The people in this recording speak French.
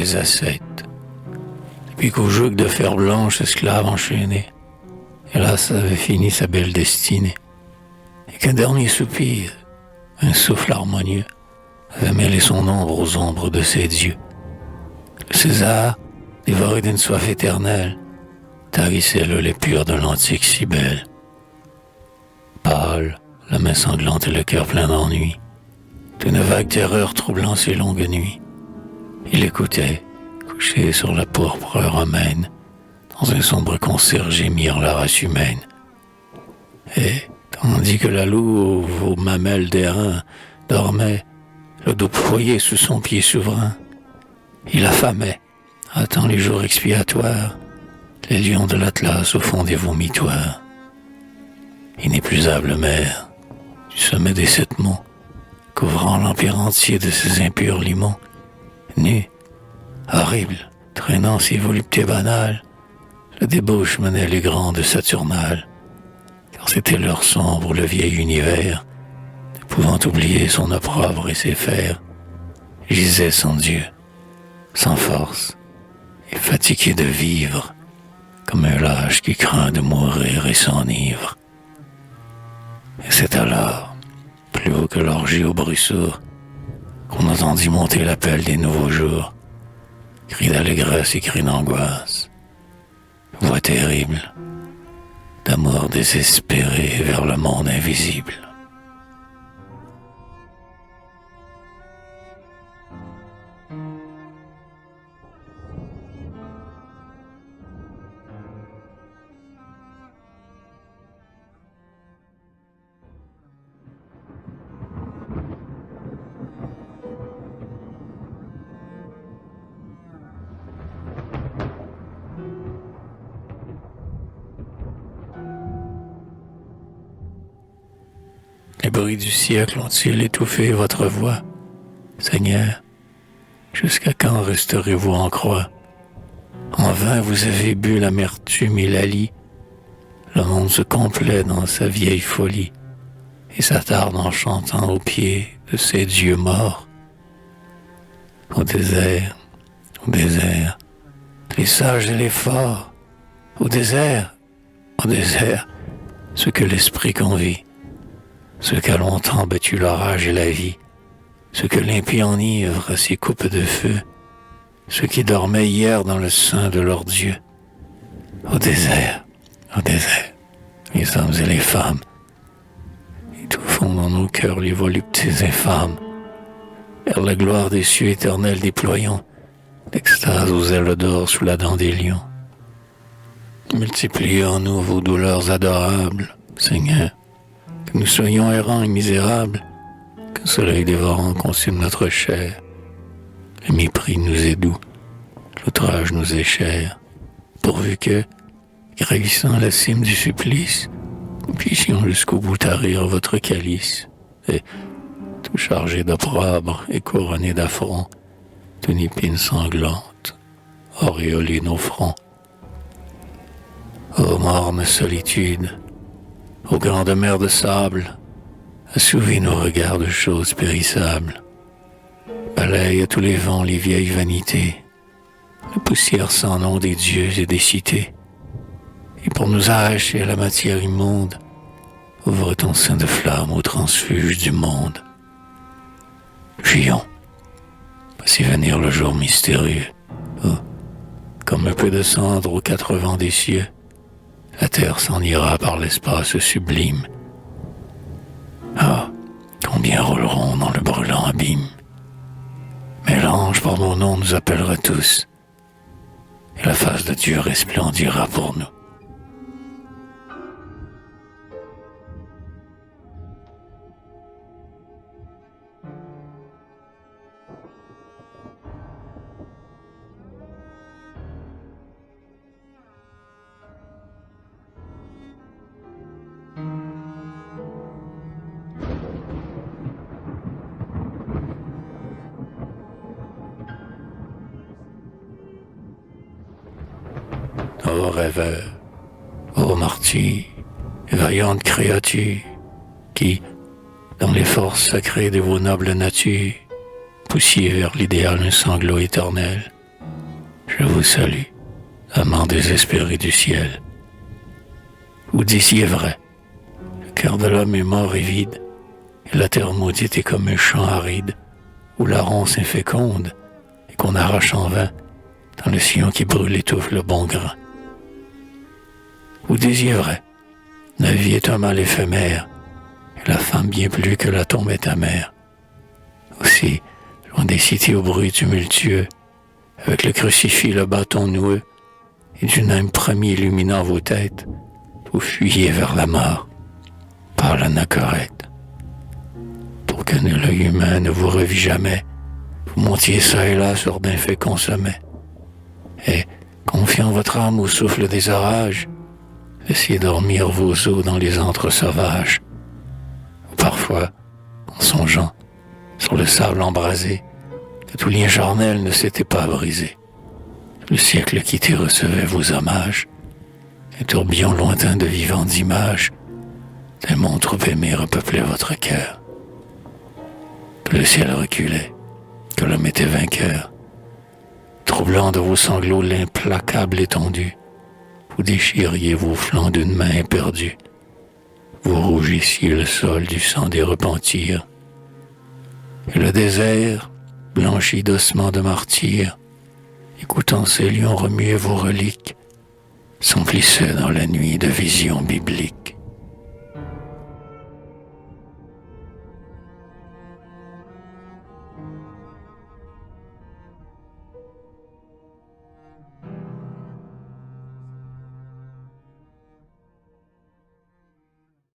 les ascètes. Depuis qu'au joug de fer blanche, esclave enchaîné, hélas avait fini sa belle destinée, et qu'un dernier soupir, un souffle harmonieux, avait mêlé son ombre aux ombres de ses dieux. Le César, dévoré d'une soif éternelle, tarissait le lait pur de l'antique Cybèle. Pâle, la main sanglante et le cœur plein d'ennui, d'une vague terreur troublant ses longues nuits, il écoutait, couché sur la pourpre romaine, dans un sombre concert gémir la race humaine. Et, tandis que la louve aux mamelles d'airain dormait, le dos foyer sous son pied souverain, il affamait, attend les jours expiatoires, les lions de l'Atlas au fond des vomitoires. Inépuisable mer, du sommet des 7 monts, couvrant l'empire entier de ses impurs limons, nu, horrible, traînant ses voluptés banales, le débauche menait les grandes Saturnales, car c'était l'heure sombre où le vieil univers, ne pouvant oublier son opprobre et ses fers, gisait sans Dieu, sans force, et fatigué de vivre, comme un lâche qui craint de mourir et s'enivre. Et c'est alors, plus haut que l'orgie au bruit sourd, qu'on entendit monter l'appel des nouveaux jours, cri d'allégresse et cri d'angoisse, voix terrible, d'amour désespéré vers le monde invisible. Les bruits du siècle ont-ils étouffé votre voix, Seigneur? Jusqu'à quand resterez-vous en croix? En vain vous avez bu l'amertume et la lie. Le monde se complaît dans sa vieille folie et s'attarde en chantant aux pieds de ces dieux morts. Au désert, les sages et les forts, au désert, ce que l'esprit convie. Ceux qu'a longtemps battu l'orage et la vie, ceux que l'impie enivre à ses coupes de feu, ceux qui dormaient hier dans le sein de leur Dieu. Au désert, les hommes et les femmes, étouffons dans nos cœurs les voluptés infâmes, vers la gloire des cieux éternels déployons, l'extase aux ailes d'or sous la dent des lions. Multipliez en nous vos douleurs adorables, Seigneur, que nous soyons errants et misérables, qu'un soleil dévorant consume notre chair. Le mépris nous est doux, l'outrage nous est cher, pourvu que, gravissant la cime du supplice, nous puissions jusqu'au bout tarir votre calice, et, tout chargé d'opprobre et couronné d'affront, d'une épine sanglante, auréoler nos fronts. Ô morne solitude, ô grande mer de sable, assouvez nos regards de choses périssables. Balaye à tous les vents les vieilles vanités, la poussière sans nom des dieux et des cités. Et pour nous arracher à la matière immonde, ouvre ton sein de flamme au transfuge du monde. Fuyons, voici venir le jour mystérieux, où, comme un peu de cendre aux 4 vents des cieux, la terre s'en ira par l'espace sublime. Ah, combien rouleront dans le brûlant abîme. Mais l'ange par mon nom nous appellera tous, et la face de Dieu resplendira pour nous. Ô rêveur, ô martyr, vaillante créature, qui, dans les forces sacrées de vos nobles natures, poussiez vers l'idéal un sanglot éternel, Je vous salue, amants désespérés du ciel. Vous disiez vrai, le cœur de l'homme est mort et vide, et la terre maudite est comme un champ aride, où la ronce inféconde, et qu'on arrache en vain, dans le sillon qui brûle étouffe le bon grain. Vous disiez vrai, la vie est un mal éphémère, et la femme bien plus que la tombe est amère. Aussi, loin des cités au bruit tumultueux, avec le crucifix, le bâton noueux, et du âme premier illuminant vos têtes, vous fuyez vers la mort, par l'anachorète. Pour que nul œil humain ne vous revît jamais, vous montiez ça et là sur d'inféconds sommets. Et, confiant votre âme au souffle des orages, laissiez dormir vos os dans les antres sauvages. Ou parfois, en songeant, sur le sable embrasé, que tout lien charnel ne s'était pas brisé. Le siècle quitté recevait vos hommages, un tourbillon lointain de vivantes images, d'un monde trop aimé repeuplait votre cœur. Que le ciel reculait, que l'homme était vainqueur, troublant de vos sanglots l'implacable étendue, vous déchiriez vos flancs d'une main éperdue, vous rougissiez le sol du sang des repentirs, et le désert, blanchi d'ossements de martyrs, écoutant ces lions remuer vos reliques, s'emplissait dans la nuit de visions bibliques.